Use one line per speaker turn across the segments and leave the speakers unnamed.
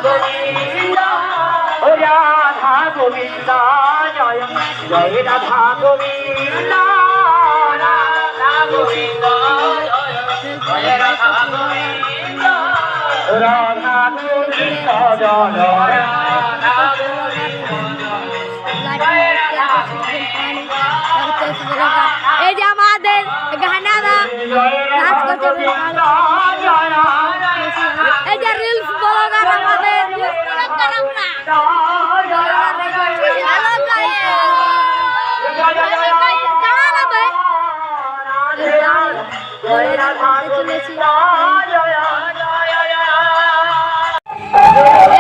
গোবিন্দ রাধা গোবিন্দ জয় জয় রাধা গোবিন্দ রাধা গোবিন্দ জয় রাধা গোবিন্দ রাধা গোবিন্দ জয় রাধা
এই যে আমাদের গানারা নাচ করতে এই যে রিলস ব্লগার আমাদের রিলস ব্লগার আমরা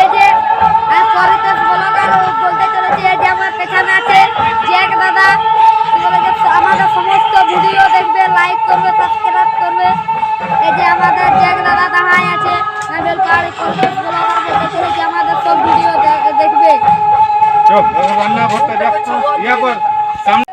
এই যে পরিতোষ ব্লগার বলতে চলেছে এই যে আমার পেছনে আছে জ্যাক দাদা আমাদের সমস্ত ভিডিও দেখবে, লাইক করবে, সাবস্ক্রাইব করবে। এই যে আমাদের জ্যাক দাদা দাঁড়ায় আছে নাভেল পাহাড়ি পরিতোষ ব্লগার বলতে চলেছে আমাদের সব ভিডিও দেখবে।
চল ভগবান না ভক্ত দেখ ইয়া কর সামনে